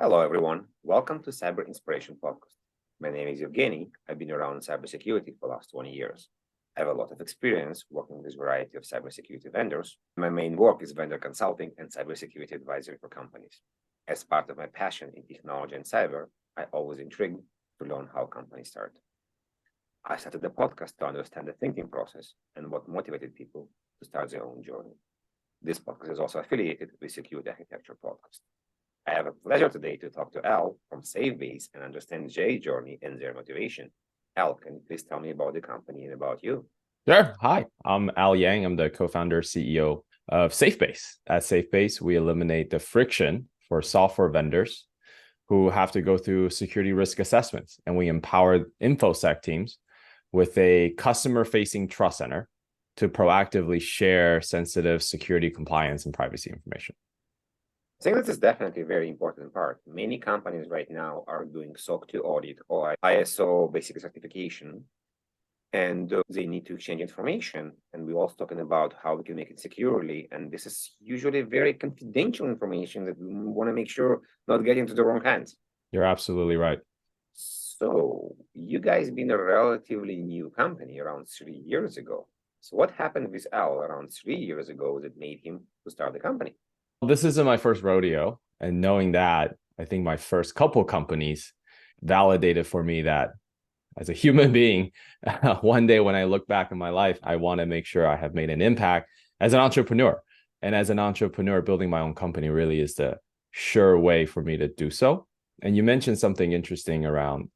Hello, everyone. Welcome to Cyber Inspiration Podcast. My name is Evgeny. I've been around cybersecurity for the last 20 years. I have a lot of experience working with a variety of cybersecurity vendors. My main work is vendor consulting and cybersecurity advisory for companies. As part of my passion in technology and cyber, I always intrigued to learn how companies start. I started the podcast to understand the thinking process and what motivated people to start their own journey. This podcast is also affiliated with Security Architecture Podcast. I have a pleasure today to talk to Al from SafeBase and understand Jay's journey and their motivation. Al, can you please tell me about the company and about you? Sure. Hi, I'm Al Yang. I'm the co-founder, CEO of SafeBase. At SafeBase, we eliminate the friction for software vendors who have to go through security risk assessments, and we empower InfoSec teams with a customer-facing trust center to proactively share sensitive security, compliance, and privacy information. I think this is definitely a very important part. Many companies right now are doing SOC 2 audit or ISO basic certification, and they need to exchange information. And we're also talking about how we can make it securely. And this is usually very confidential information that we want to make sure not get into the wrong hands. You're absolutely right. So you guys been a relatively new company around 3 years ago. So what happened with Al around 3 years ago that made him to start the company? This isn't my first rodeo, and knowing that, I think my first couple companies validated for me that as a human being, one day when I look back in my life, I want to make sure I have made an impact as an entrepreneur. And as an entrepreneur, building my own company really is the sure way for me to do so. And you mentioned something interesting around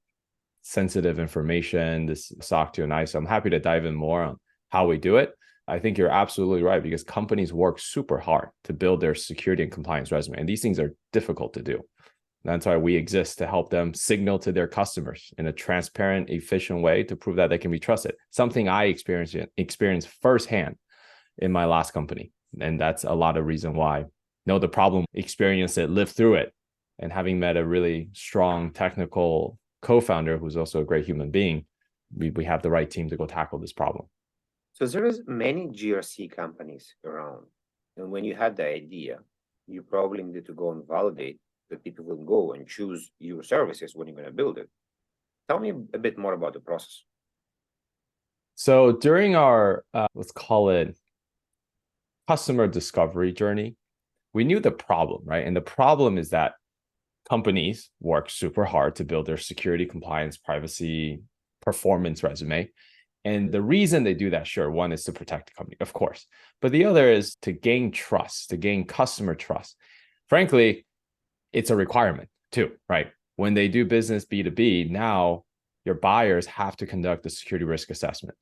sensitive information, this SOC 2 and ISO. I'm happy to dive in more on how we do it. I think you're absolutely right, because companies work super hard to build their security and compliance resume, and these things are difficult to do. That's why we exist, to help them signal to their customers in a transparent, efficient way to prove that they can be trusted. Something I experienced firsthand in my last company. And that's a lot of reason why know the problem, experience it, live through it. And having met a really strong technical co-founder who's also a great human being, we have the right team to go tackle this problem. So there is many GRC companies around. And when you had the idea, you probably needed to go and validate that people will go and choose your services when you're going to build it. Tell me a bit more about the process. So during our, let's call it customer discovery journey, we knew the problem, right? And the problem is that companies work super hard to build their security, compliance, privacy, performance resume. And the reason they do that, sure, one is to protect the company, of course. But the other is to gain trust, to gain customer trust. Frankly, it's a requirement too, right? When they do business B2B, now your buyers have to conduct a security risk assessment.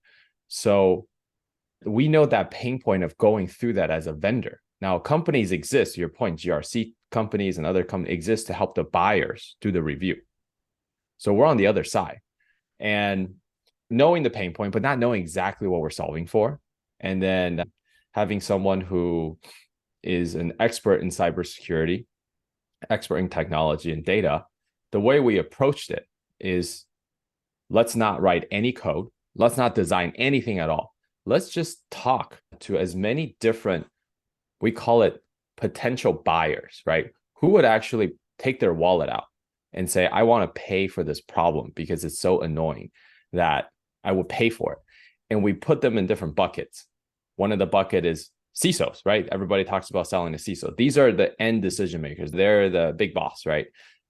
So we know that pain point of going through that as a vendor. Now, companies exist, to your point, GRC companies and other companies exist to help the buyers do the review. So we're on the other side. And knowing the pain point, but not knowing exactly what we're solving for. And then having someone who is an expert in cybersecurity, expert in technology and data, the way we approached it is, let's not write any code. Let's not design anything at all. Let's just talk to as many different, we call it potential buyers, right? Who would actually take their wallet out and say, I want to pay for this problem because it's so annoying that I will pay for it. And we put them in different buckets. One of the bucket is CISOs, right? Everybody talks about selling to CISO. These are the end decision makers. They're the big boss, right?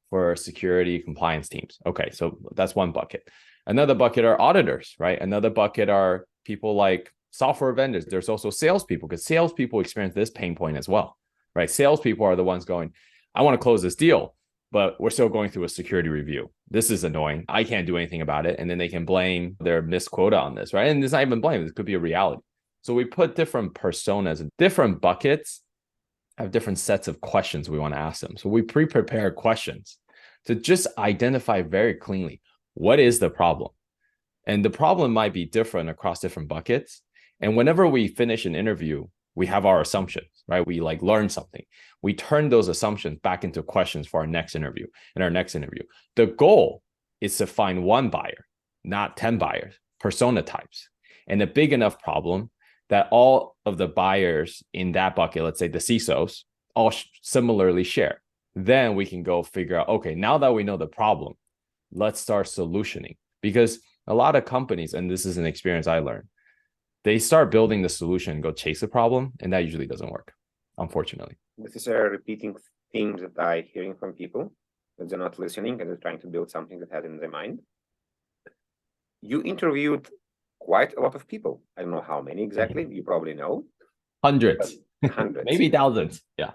For security compliance teams. Okay, so that's one bucket. Another bucket are auditors, right? Another bucket are people like software vendors. There's also salespeople, because salespeople experience this pain point as well, right? Salespeople are the ones going, I want to close this deal, but we're still going through a security review. This is annoying. I can't do anything about it. And then they can blame their missed quota on this, right? And it's not even blame. This could be a reality. So we put different personas, different buckets, have different sets of questions we want to ask them. So we pre-prepare questions to just identify very cleanly, what is the problem? And the problem might be different across different buckets. And whenever we finish an interview, we have our assumptions, right? We learn something. We turn those assumptions back into questions for our next interview. In our next interview, the goal is to find one buyer, not 10 buyers, persona types, and a big enough problem that all of the buyers in that bucket, let's say the CISOs, all similarly share. Then we can go figure out, okay, now that we know the problem, let's start solutioning. Because a lot of companies, and this is an experience I learned, they start building the solution and go chase a problem, and that usually doesn't work, unfortunately. This is a repeating theme that I'm hearing from people, that they're not listening and they're trying to build something that has in their mind. You interviewed quite a lot of people. I don't know how many exactly. You probably know. Hundreds. Hundreds. Maybe thousands. Yeah.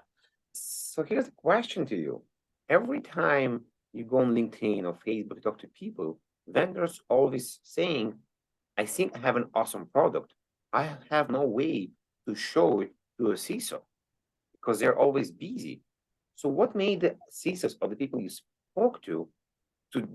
So here's a question to you. Every time you go on LinkedIn or Facebook, talk to people, vendors always saying, I think I have an awesome product. I have no way to show it to a CISO because they're always busy. So what made the CISOs or the people you spoke to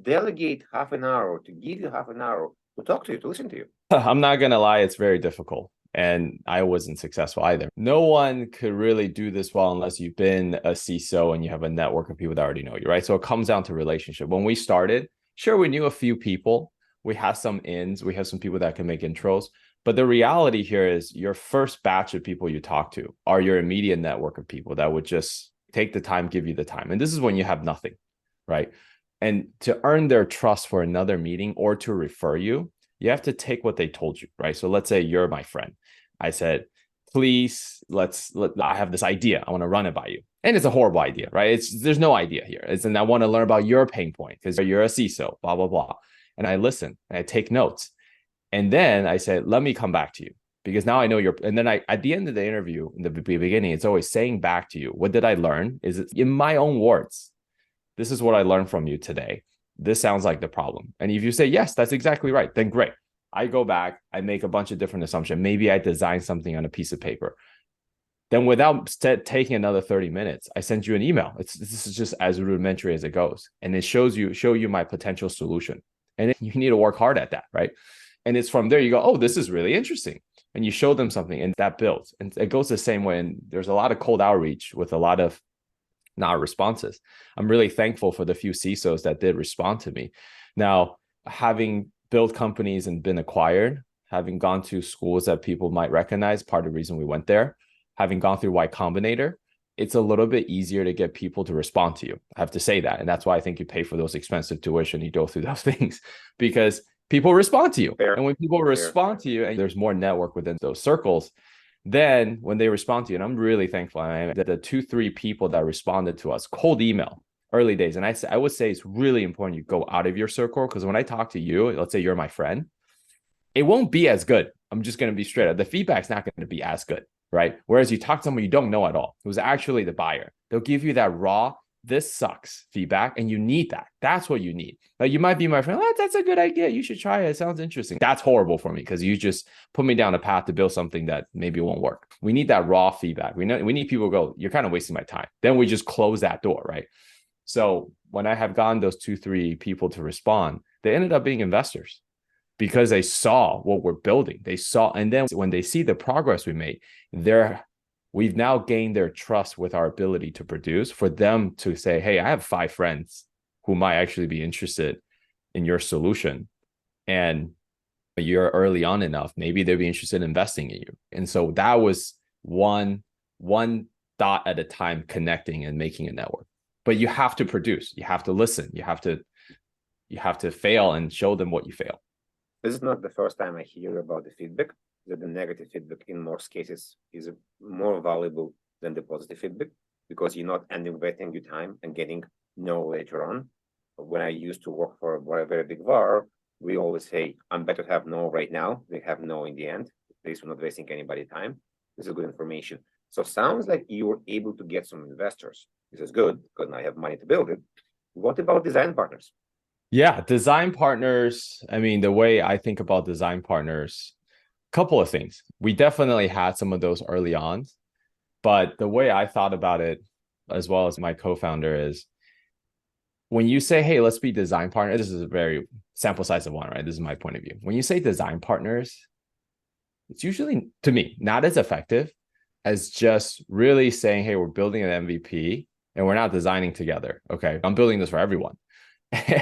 delegate half an hour, to give you half an hour to talk to you, to listen to you? I'm not going to lie, it's very difficult. And I wasn't successful either. No one could really do this well unless you've been a CISO and you have a network of people that already know you, right? So it comes down to relationship. When we started, sure, we knew a few people. We have some ins. We have some people that can make intros. But the reality here is your first batch of people you talk to are your immediate network of people that would just take the time, give you the time. And this is when you have nothing, right? And to earn their trust for another meeting or to refer you, you have to take what they told you, right? So let's say you're my friend. I said, please, I have this idea. I want to run it by you. And it's a horrible idea, right? There's no idea here. And I want to learn about your pain point because you're a CISO, blah, blah, blah. And I listen and I take notes. And then I said, let me come back to you because now I know and then at the end of the interview, in the beginning, it's always saying back to you, what did I learn? Is it in my own words? This is what I learned from you today. This sounds like the problem. And if you say, yes, that's exactly right, then great. I go back, I make a bunch of different assumptions. Maybe I design something on a piece of paper. Then without taking another 30 minutes, I send you an email. This is just as rudimentary as it goes. And it show you my potential solution. And you need to work hard at that, right? And it's from there you go, oh, this is really interesting. And you show them something and that builds. And it goes the same way. And there's a lot of cold outreach with a lot of not responses. I'm really thankful for the few CISOs that did respond to me. Now, having built companies and been acquired, having gone to schools that people might recognize, part of the reason we went there, having gone through Y Combinator, it's a little bit easier to get people to respond to you. I have to say that. And that's why I think you pay for those expensive tuition, you go through those things because people respond to you. Fair. And when people respond to you and there's more network within those circles, then when they respond to you, and I'm really thankful, that the 2-3 people that responded to us, cold email, early days. And I would say it's really important you go out of your circle because when I talk to you, let's say you're my friend, it won't be as good. I'm just going to be straight up. The feedback's not going to be as good, right? Whereas you talk to someone you don't know at all, who's actually the buyer. They'll give you that raw, this sucks feedback, and you need that. That's what you need. Like you might be my friend, that's a good idea. You should try it. It sounds interesting. That's horrible for me because you just put me down a path to build something that maybe won't work. We need that raw feedback. We need people to go, you're kind of wasting my time. Then we just close that door, right? So when I have gotten those 2-3 people to respond, they ended up being investors because they saw what we're building. They saw, and then when they see the progress we made, we've now gained their trust with our ability to produce for them to say, hey, I have 5 friends who might actually be interested in your solution. And you're early on enough, maybe they'll be interested in investing in you. And so that was one dot at a time connecting and making a network. But you have to produce, you have to listen, you have to fail and show them what you fail. This is not the first time I hear about the feedback, that the negative feedback in most cases is more valuable than the positive feedback because you're not investing your time and getting no later on. When I used to work for a very big VAR, we always say, I'm better to have no right now. They have no in the end. At least we're not wasting anybody's time. This is good information. So sounds like you were able to get some investors. This is good because now I have money to build it. What about design partners? Yeah, design partners. I mean, the way I think about design partners, a couple of things. We definitely had some of those early on, but the way I thought about it, as well as my co-founder, is when you say, hey, let's be design partners, this is a very sample size of one, right? This is my point of view. When you say design partners, it's usually, to me, not as effective as just really saying, hey, we're building an MVP and we're not designing together. Okay, I'm building this for everyone.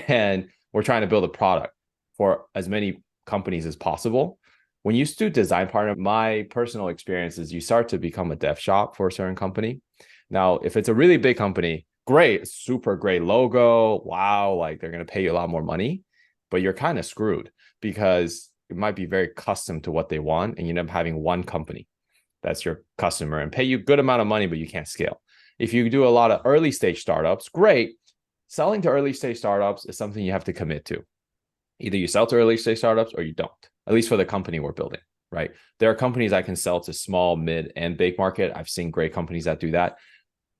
And we're trying to build a product for as many companies as possible. When you do design partner, my personal experience is you start to become a dev shop for a certain company. Now, if it's a really big company, great, super great logo. Wow, like they're going to pay you a lot more money, but you're kind of screwed because it might be very custom to what they want. And you end up having one company that's your customer and pay you a good amount of money, but you can't scale. If you do a lot of early stage startups, great. Selling to early stage startups is something you have to commit to. Either you sell to early stage startups or you don't, at least for the company we're building, right? There are companies I can sell to small, mid, and big market. I've seen great companies that do that.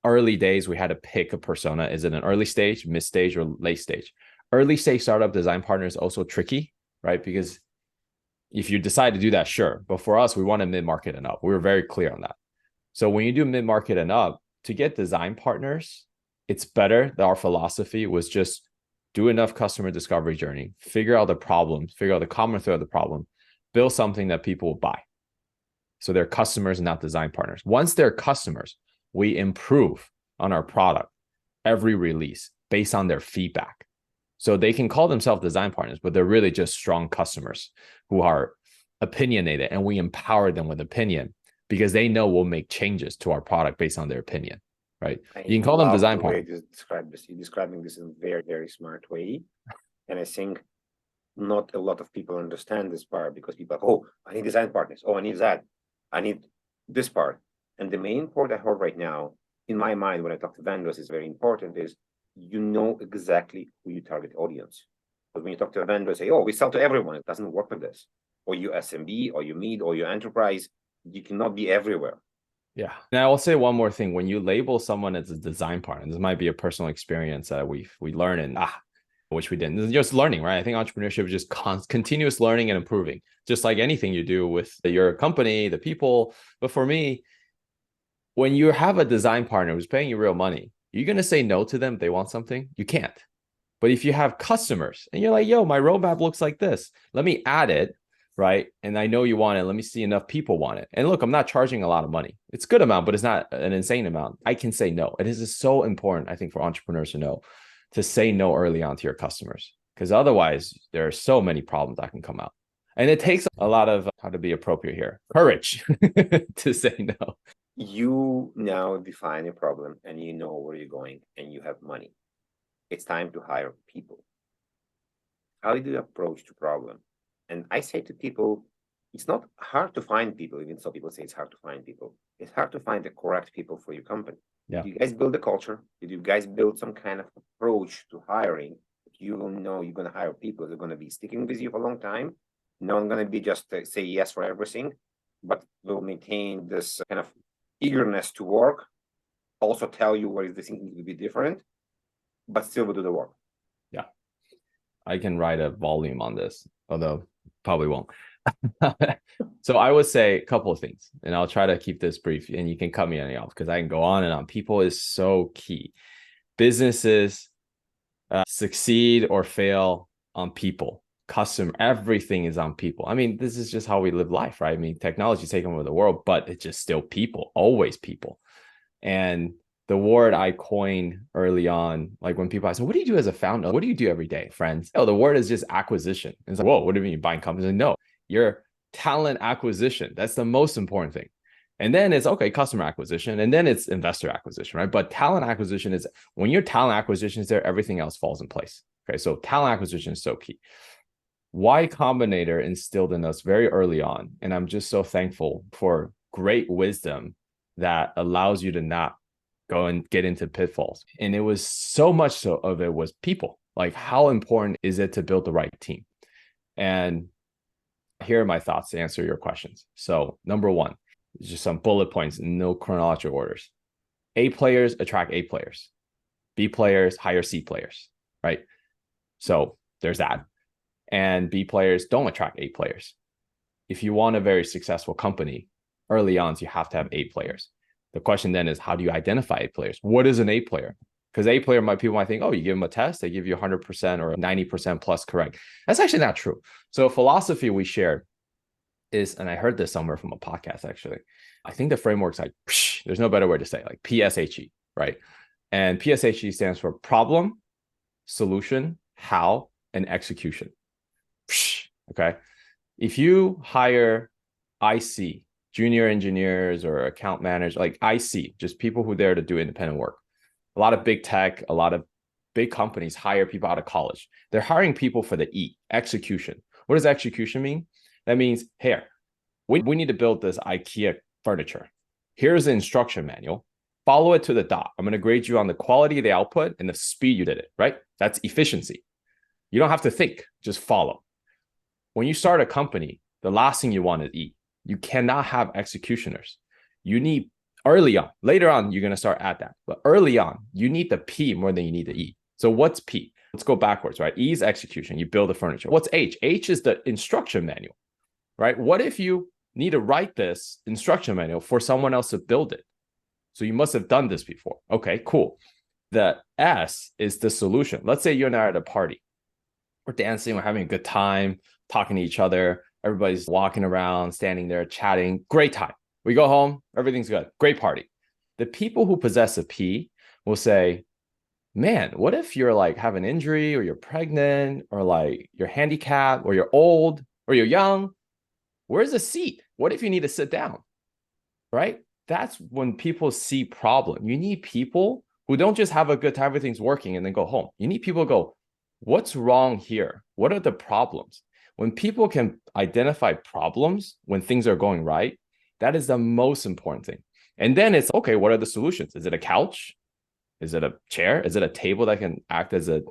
Early days, we had to pick a persona. Is it an early stage, mid stage, or late stage? Early stage startup design partner is also tricky, right? Because if you decide to do that, sure. But for us, we want a mid-market and up. We were very clear on that. So when you do mid-market and up, to get design partners, it's better that our philosophy was just do enough customer discovery journey, figure out the problems, figure out the common thread of the problem, build something that people will buy. So they're customers, not design partners. Once they're customers, we improve on our product every release based on their feedback. So they can call themselves design partners, but they're really just strong customers who are opinionated, and we empower them with opinion because they know we'll make changes to our product based on their opinion, right? You can call them design partners. You're describing this in a very, very smart way. And I think not a lot of people understand this part because people are, oh, I need design partners. Oh, I need that. I need this part. And the main part I heard right now, in my mind, when I talk to vendors, is very important is you know exactly who your target audience. But when you talk to a vendor, say, oh, we sell to everyone. It doesn't work with this. Or you SMB, or you mid, or your enterprise. You cannot be everywhere. Yeah. Now I'll say one more thing. When you label someone as a design partner, this might be a personal experience that we learn and which we didn't. It's just learning, right? I think entrepreneurship is just continuous learning and improving, just like anything you do with your company, the people. But for me, when you have a design partner who's paying you real money, you're going to say no to them if they want something? You can't. But if you have customers and you're like, yo, my roadmap looks like this, let me add it, right? And I know you want it. Let me see enough people want it. And look, I'm not charging a lot of money. It's a good amount, but it's not an insane amount. I can say no. It is so important, I think, for entrepreneurs to know to say no early on to your customers, because otherwise there are so many problems that can come out. And it takes a lot of, how to be appropriate here, courage to say no. You now define a problem and you know where you're going and you have money. It's time to hire people. How do you approach the problem? And I say to people, it's not hard to find people, even so people say it's hard to find people. It's hard to find the correct people for your company. Yeah. Did you guys build a culture? Did you guys build some kind of approach to hiring? You will know you're going to hire people that are going to be sticking with you for a long time. Not going to be just say yes for everything, but will maintain this kind of eagerness to work. Also tell you where the thinking will be different, but still will do the work. Yeah. I can write a volume on this, although probably won't. So I would say a couple of things, and I'll try to keep this brief, and you can cut me any off because I can go on and on. People is so key. Businesses succeed or fail on people. Customer, everything is on people. I mean, this is just how we live life, right? I mean, technology is taking over the world, but it's just still people, always people. And the word I coined early on, like when people ask, what do you do as a founder? What do you do every day, friends? Oh, the word is just acquisition. It's like, whoa, what do you mean buying companies? Like, no, you're talent acquisition. That's the most important thing. And then it's, okay, customer acquisition. And then it's investor acquisition, right? But talent acquisition is, when your talent acquisition is there, everything else falls in place. Okay, so talent acquisition is so key. Y Combinator instilled in us very early on. And I'm just so thankful for great wisdom that allows you to not go and get into pitfalls. And it was so much so of it was people. Like, how important is it to build the right team? And here are my thoughts to answer your questions. So number one, just some bullet points, no chronological orders. A players attract A players. B players hire C players, right? So there's that. And B players don't attract A players. If you want a very successful company, early on, you have to have A players. The question then is, how do you identify A players? What is an A player? Because A player, people might think, oh, you give them a test, they give you 100% or 90% plus correct. That's actually not true. So a philosophy we shared is, and I heard this somewhere from a podcast, actually. I think the framework's like, there's no better way to say it, like PSHE, right? And PSHE stands for problem, solution, how, and execution. Okay. If you hire IC, junior engineers or account managers, like IC, just people who are there to do independent work, A lot of big tech, a lot of big companies hire people out of college. They're hiring people for the E, execution. What does execution mean? That means, here, we need to build this IKEA furniture. Here's the instruction manual. Follow it to the dot. I'm going to grade you on the quality of the output and the speed you did it, right? That's efficiency. You don't have to think, just follow. When you start a company, the last thing you want is E. You cannot have executioners. You need early on. Later on, you're going to start at that. But early on, you need the P more than you need the E. So what's P? Let's go backwards, right? E is execution. You build the furniture. What's H? H is the instruction manual, right? What if you need to write this instruction manual for someone else to build it? So you must have done this before. Okay, cool. The S is the solution. Let's say you and I are at a party. We're dancing, we're having a good time, talking to each other. Everybody's walking around, standing there, chatting. Great time. We go home, everything's good. Great party. The people who possess a P will say, man, what if you're like have an injury or you're pregnant or like you're handicapped or you're old or you're young? Where's the seat? What if you need to sit down? Right? That's when people see problem. You need people who don't just have a good time, everything's working and then go home. You need people to go, what's wrong here? What are the problems? When people can identify problems when things are going right, that is the most important thing. And then it's, okay, what are the solutions? Is it a couch? Is it a chair? Is it a table that can act as a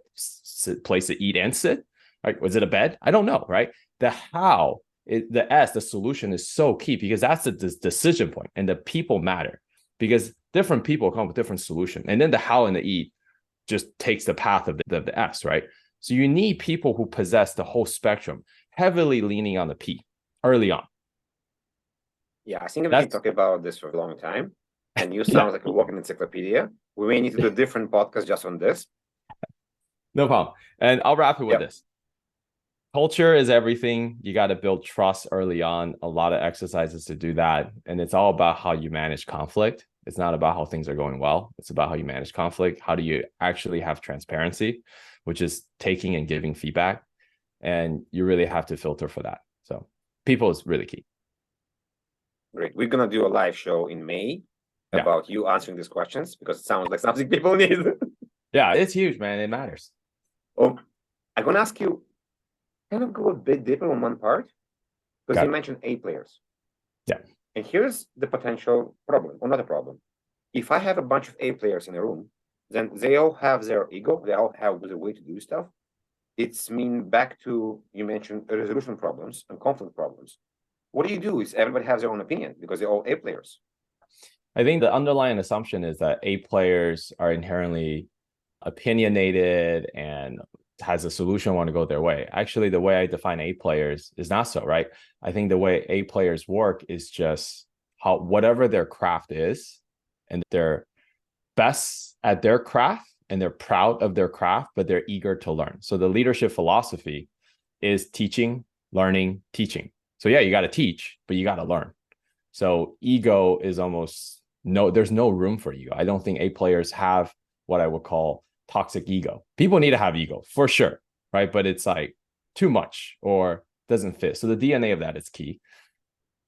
place to eat and sit? Right? Was it a bed? I don't know, right? The how, the S, the solution is so key because that's the decision point and the people matter because different people come with different solutions. And then the how and the E just takes the path of the S, right? So you need people who possess the whole spectrum, heavily leaning on the P early on. Yeah, I think we've been talking about this for a long time, and you sound like a walking encyclopedia. We may need to do a different podcast just on this. No problem. And I'll wrap it with this. Culture is everything. You got to build trust early on. A lot of exercises to do that. And it's all about how you manage conflict. It's not about how things are going well. It's about how you manage conflict. How do you actually have transparency, which is taking and giving feedback. And you really have to filter for that. So people is really key. Great. We're going to do a live show in May about you answering these questions because it sounds like something people need. Yeah, it's huge, man. It matters. Oh, I'm going to ask you, kind of go a bit deeper on one part because you mentioned A players. Yeah. And here's the potential problem, or not a problem. If I have a bunch of A players in a room, then they all have their ego. They all have the way to do stuff. It's back to, you mentioned resolution problems and conflict problems. What do you do is everybody has their own opinion because they're all A players. I think the underlying assumption is that A players are inherently opinionated and has a solution want to go their way. Actually, the way I define A players is not so, right? I think the way A players work is just how whatever their craft is and they're best at their craft and they're proud of their craft, but they're eager to learn. So the leadership philosophy is teaching, learning, teaching. So yeah, you got to teach, but you got to learn. So ego is almost there's no room for ego. I don't think A players have what I would call toxic ego. People need to have ego for sure, right? But it's like too much or doesn't fit. So the DNA of that is key.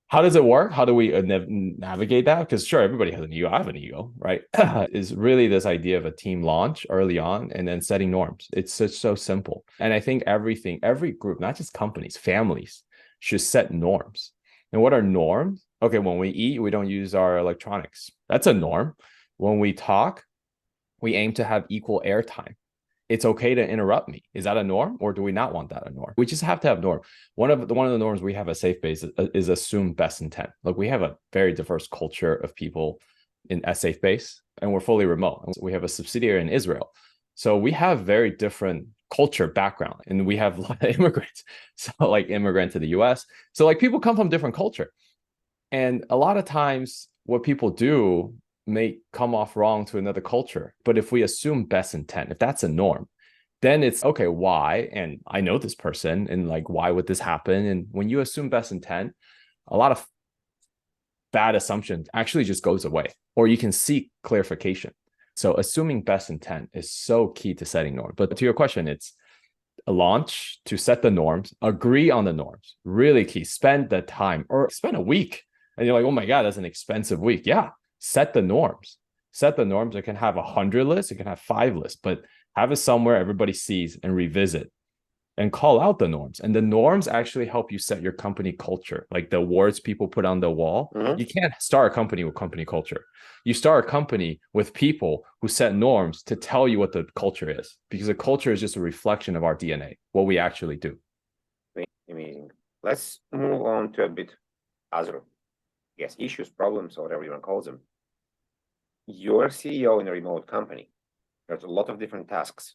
How does it work? How do we navigate that? Because sure, everybody has an ego. I have an ego, right? Is really this idea of a team launch early on and then setting norms. It's so simple. And I think every group, not just companies, families should set norms. And what are norms? Okay, when we eat, we don't use our electronics. That's a norm. When we talk, we aim to have equal airtime. It's okay to interrupt me. Is that a norm or do we not want that a norm? We just have to have norm. One of the norms we have at SafeBase is assume best intent. Look, we have a very diverse culture of people at SafeBase and we're fully remote. We have a subsidiary in Israel. So we have very different culture background and we have a lot of immigrants. So like immigrant to the US. So like people come from different culture. And a lot of times what people do may come off wrong to another culture. But if we assume best intent, if that's a norm, then it's okay, why? And I know this person and like, why would this happen? And when you assume best intent, a lot of bad assumptions actually just goes away, or you can seek clarification. So assuming best intent is so key to setting norms. But to your question, it's a launch to set the norms, agree on the norms, really key, spend the time or spend a week. And you're like, oh my God, that's an expensive week. Yeah. Set the norms. set the norms. It can have 100 lists, it can have 5 lists, but have it somewhere everybody sees and revisit and call out the norms. And the norms actually help you set your company culture, like the words people put on the wall. You can't start a company with company culture. You start a company with people who set norms to tell you what the culture is, because the culture is just a reflection of our DNA, what we actually do. Amazing. Let's move on to a bit other, yes, issues, problems, or whatever you want to call them. You're CEO in a remote company. There's a lot of different tasks,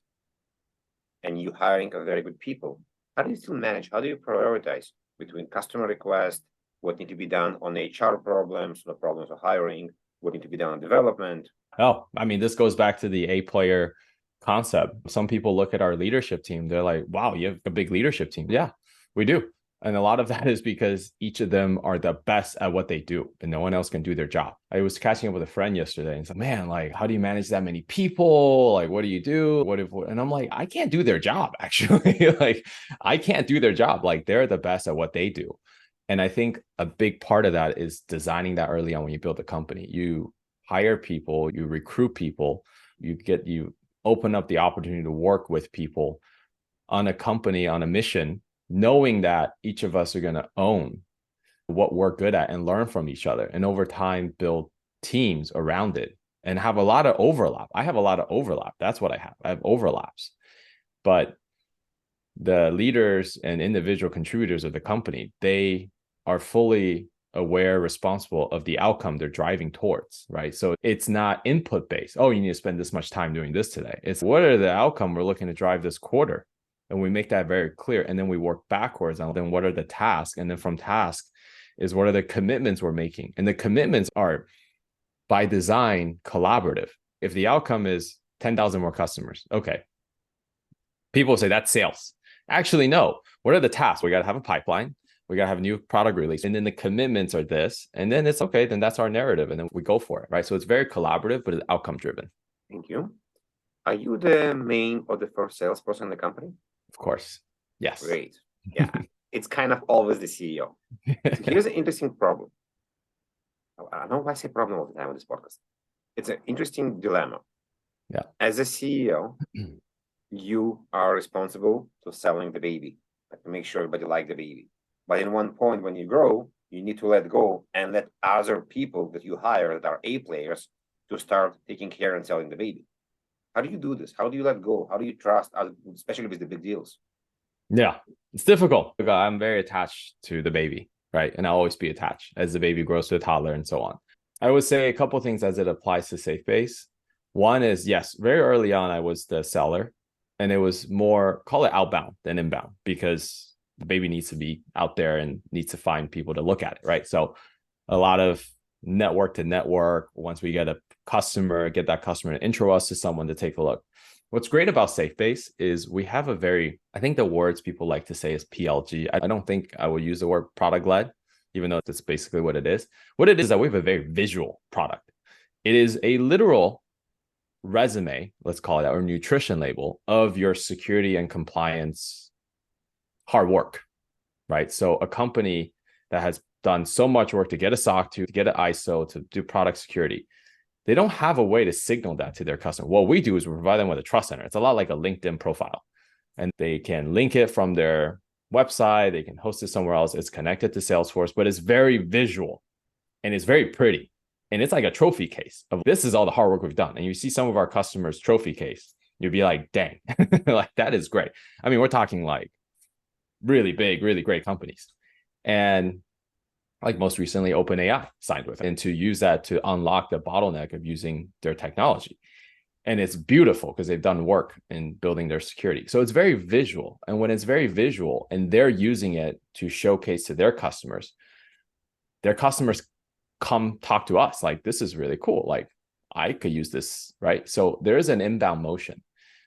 and you hiring a very good people. How do you still manage? How do you prioritize between customer requests, what need to be done on HR problems, the problems of hiring, what need to be done on development? Oh, I mean, this goes back to the A-player concept. Some people look at our leadership team, they're like, wow, you have a big leadership team. Yeah, we do. And a lot of that is because each of them are the best at what they do and no one else can do their job. I was catching up with a friend yesterday and said, man, like, how do you manage that many people? Like, what do you do? And I'm like, I can't do their job, actually. Like, I can't do their job. Like, they're the best at what they do. And I think a big part of that is designing that early on when you build a company. You hire people, you recruit people, you open up the opportunity to work with people on a company, on a mission, knowing that each of us are going to own what we're good at and learn from each other, and over time build teams around it and have a lot of overlap. I have a lot of overlap. That's what I have. I have overlaps. But the leaders and individual contributors of the company, they are fully aware, responsible of the outcome they're driving towards, right? So it's not input based. Oh, you need to spend this much time doing this today. It's what are the outcome we're looking to drive this quarter? And we make that very clear. And then we work backwards on then what are the tasks? And then from tasks is what are the commitments we're making? And the commitments are by design collaborative. If the outcome is 10,000 more customers, okay. People say that's sales. Actually, no. What are the tasks? We got to have a pipeline. We got to have a new product release. And then the commitments are this. And then it's okay. Then that's our narrative. And then we go for it, right? So it's very collaborative, but it's outcome driven. Thank you. Are you the main or the first salesperson in the company? Of course. Yes. Great. Yeah. It's kind of always the CEO. So here's an interesting problem. I don't know why I say problem all the time on this podcast. It's an interesting dilemma. Yeah. As a CEO, you are responsible to selling the baby, like to make sure everybody like the baby. But in one point, when you grow, you need to let go and let other people that you hire that are A players to start taking care and selling the baby. How do you do this? How do you let go? How do you trust, especially with the big deals? Yeah, it's difficult. I'm very attached to the baby, right? And I'll always be attached as the baby grows to a toddler and so on. I would say a couple of things as it applies to SafeBase. One is, yes, very early on, I was the seller, and it was more, call it outbound than inbound, because the baby needs to be out there and needs to find people to look at it, right? So a lot of network to network. Once we get a customer, get that customer to intro us to someone to take a look. What's great about SafeBase is we have a very, I think the words people like to say is PLG. I don't think I would use the word product led, even though that's basically what it is. What it is that we have a very visual product. It is a literal resume, let's call it that, or nutrition label of your security and compliance hard work, right? So a company that has done so much work to get a SOC to get an ISO, to do product security, they don't have a way to signal that to their customer. What we do is we provide them with a trust center. It's a lot like a LinkedIn profile, and they can link it from their website. They can host it somewhere else. It's connected to Salesforce, but it's very visual and it's very pretty. And it's like a trophy case of this is all the hard work we've done. And you see some of our customers' trophy case, you'd be like, dang, like that is great. I mean, we're talking like really big, really great companies. And like most recently, OpenAI signed with, and to use that to unlock the bottleneck of using their technology. And it's beautiful because they've done work in building their security. So it's very visual. And when it's very visual and they're using it to showcase to their customers come talk to us like, this is really cool. Like I could use this, right? So there is an inbound motion.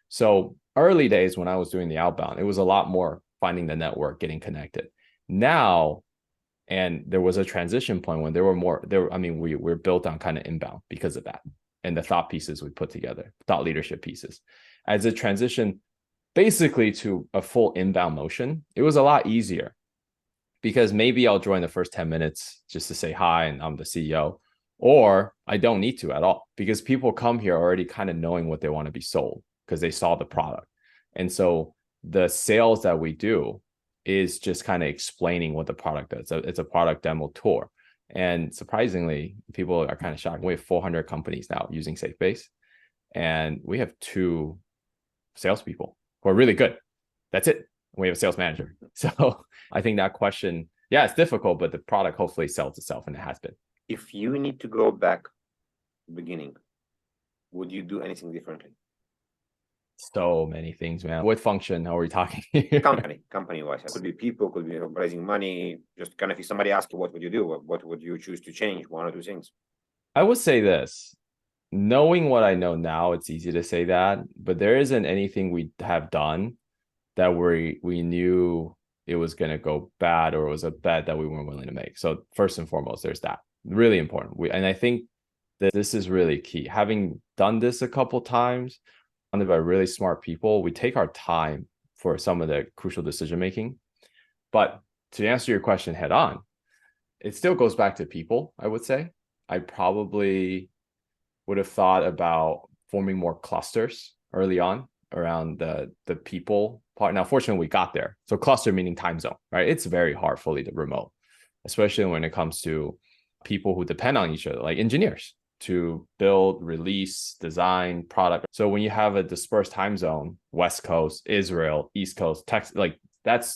So early days when I was doing the outbound, it was a lot more finding the network, getting connected. Now, and there was a transition point when we're built on kind of inbound because of that. And the thought pieces we put together, thought leadership pieces. As a transition basically to a full inbound motion, it was a lot easier because maybe I'll join the first 10 minutes just to say hi and I'm the CEO. or I don't need to at all, because people come here already kind of knowing what they want to be sold because they saw the product. And so the sales that we do is just kind of explaining what the product is. It's a product demo tour. And surprisingly, people are kind of shocked. We have 400 companies now using SafeBase, and we have 2 salespeople who are really good. That's it. We have a sales manager. So I think that question, yeah, it's difficult, but the product hopefully sells itself, and it has been. If you need to go back to the beginning, would you do anything differently? So many things, man. What function are we talking here? Company-wise. It could be people, could be raising money. Just kind of if somebody asks you, what would you do? What would you choose to change? 1 or 2 things? I would say this. Knowing what I know now, it's easy to say that, but there isn't anything we have done that we knew it was going to go bad, or it was a bet that we weren't willing to make. So first and foremost, there's that. Really important. And I think that this is really key. Having done this a couple times, funded by really smart people, we take our time for some of the crucial decision making. But to answer your question head on, it still goes back to people, I would say. I probably would have thought about forming more clusters early on around the people part. Now, fortunately, we got there. So cluster meaning time zone, right? It's very hard fully to remote, especially when it comes to people who depend on each other, like engineers, to build, release, design, product. So when you have a dispersed time zone, West Coast, Israel, East Coast, Texas, like that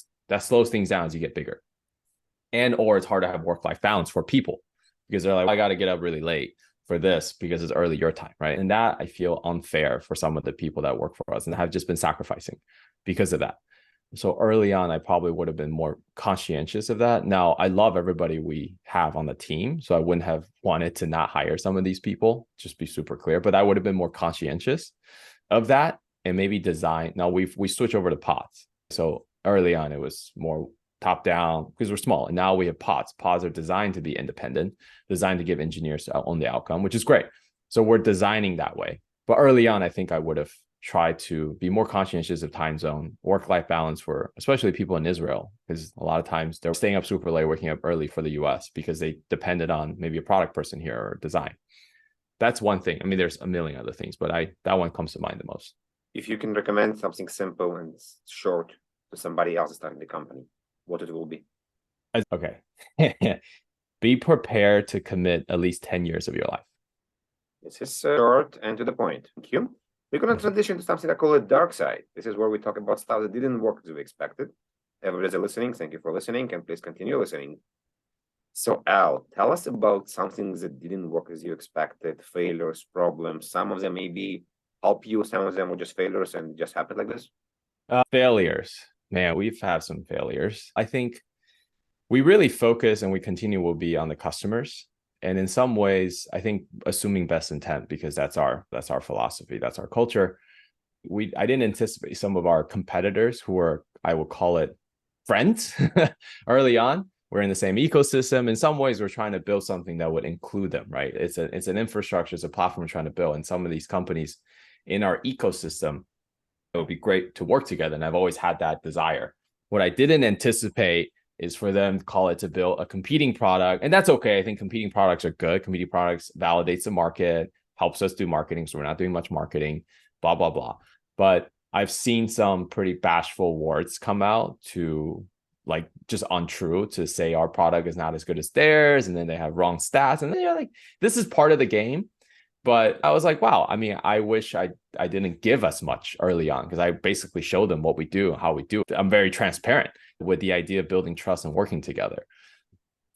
slows things down as you get bigger. And or it's hard to have work-life balance for people because they're like, I got to get up really late for this because it's early your time, right? And that I feel unfair for some of the people that work for us and have just been sacrificing because of that. So early on, I probably would have been more conscientious of that. Now, I love everybody we have on the team, so I wouldn't have wanted to not hire some of these people, just be super clear, but I would have been more conscientious of that and maybe design. Now, we switch over to pods. So early on, it was more top down because we're small. And now we have pods. Pods are designed to be independent, designed to give engineers to own the outcome, which is great. So we're designing that way. But early on, I think I would have tried to be more conscientious of time zone, work-life balance for especially people in Israel, because a lot of times they're staying up super late, waking up early for the US because they depended on maybe a product person here or design. That's one thing. I mean, there's a million other things, but that one comes to mind the most. If you can recommend something simple and short to somebody else starting the company, what it will be? Okay. Be prepared to commit at least 10 years of your life. This is short and to the point. Thank you. We're going to transition to something I call a dark side. This is where we talk about stuff that didn't work as we expected. Everybody's listening. Thank you for listening, and please continue listening. So Al, tell us about some things that didn't work as you expected, failures, problems. Some of them maybe help you. Some of them were just failures and just happened like this. Failures. Man, we've had some failures. I think we really focus and we continue will be on the customers. And in some ways, I think assuming best intent, because that's our philosophy, that's our culture. I didn't anticipate some of our competitors who were, I will call it friends early on. We're in the same ecosystem. In some ways, we're trying to build something that would include them, right? It's an infrastructure, it's a platform we're trying to build. And some of these companies in our ecosystem, it would be great to work together. And I've always had that desire. What I didn't anticipate is for them to call it to build a competing product. And that's okay. I think competing products are good. Competing products validates the market, helps us do marketing. So we're not doing much marketing, blah, blah, blah. But I've seen some pretty bashful words come out to like just untrue to say our product is not as good as theirs. And then they have wrong stats. And then you're like, this is part of the game. But I was like, wow, I mean, I wish I didn't give us much early on because I basically showed them what we do and how we do it. I'm very transparent with the idea of building trust and working together.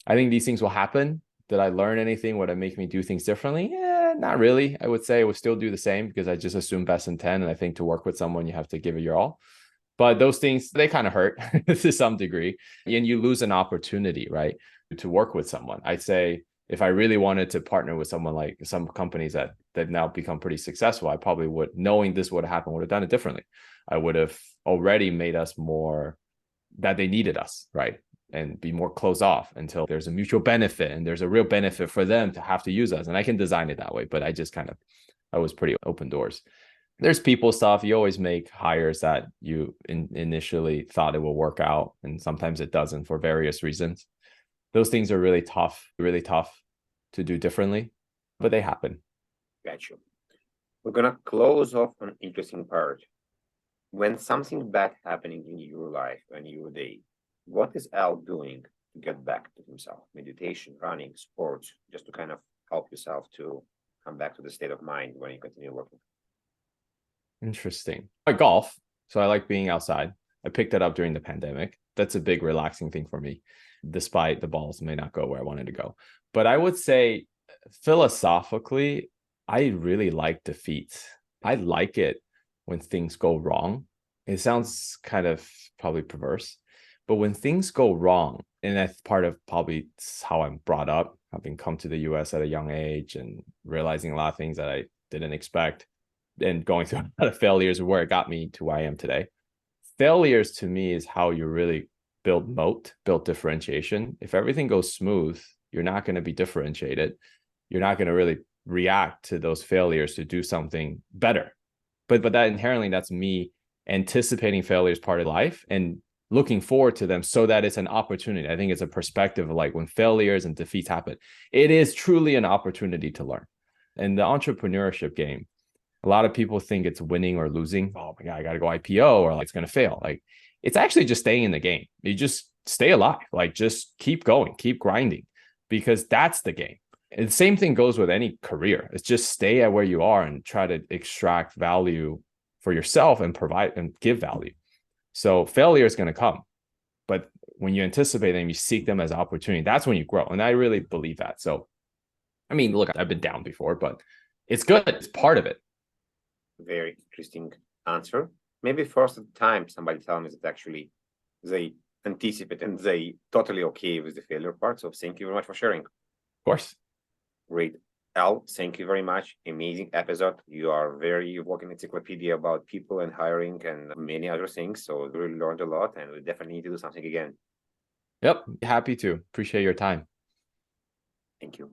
I think these things will happen. Did I learn anything? Would it make me do things differently? Yeah, not really. I would say I would still do the same because I just assume best intent. And I think to work with someone, you have to give it your all. But those things, they kind of hurt to some degree. And you lose an opportunity, right, to work with someone. I'd say, if I really wanted to partner with someone like some companies that now become pretty successful, I probably would, knowing this would have happened, would have done it differently. I would have already made us more that they needed us, right? And be more closed off until there's a mutual benefit and there's a real benefit for them to have to use us. And I can design it that way, but I was pretty open doors. There's people stuff. You always make hires that you initially thought it will work out. And sometimes it doesn't for various reasons. Those things are really tough to do differently. but they happen. Got you. We're gonna close off an interesting part. When something bad happening in your life and your day, what is Al doing to get back to himself? Meditation, running, sports, just to kind of help yourself to come back to the state of mind when you continue working. Interesting. I golf, so I like being outside. I picked that up during the pandemic. That's a big relaxing thing for me, despite the balls may not go where I wanted to go. But I would say philosophically, I really like defeat. I like it when things go wrong. It sounds kind of probably perverse, but when things go wrong, and that's part of probably how I'm brought up, having come to the US at a young age and realizing a lot of things that I didn't expect and going through a lot of failures where it got me to where I am today. Failures to me is how you really build moat, build differentiation. If everything goes smooth, you're not going to be differentiated. You're not going to really react to those failures to do something better. But that inherently, that's me anticipating failure as part of life and looking forward to them so that it's an opportunity. I think it's a perspective of like when failures and defeats happen, it is truly an opportunity to learn. And the entrepreneurship game, a lot of people think it's winning or losing. Oh my God, I got to go IPO or like it's going to fail. Like it's actually just staying in the game. You just stay alive, like just keep going, keep grinding, because that's the game. And the same thing goes with any career. It's just stay at where you are and try to extract value for yourself and provide and give value. So failure is going to come, but when you anticipate them, you seek them as opportunity. That's when you grow. And I really believe that. So, I mean, look, I've been down before, but it's good. It's part of it. Very interesting answer. Maybe first time somebody tell me that actually they anticipate and they totally okay with the failure part. So thank you very much for sharing. Of course. Great. Al, thank you very much. Amazing episode. You are very walking encyclopedia about people and hiring and many other things. So we really learned a lot and we definitely need to do something again. Yep. Happy to. Appreciate your time. Thank you.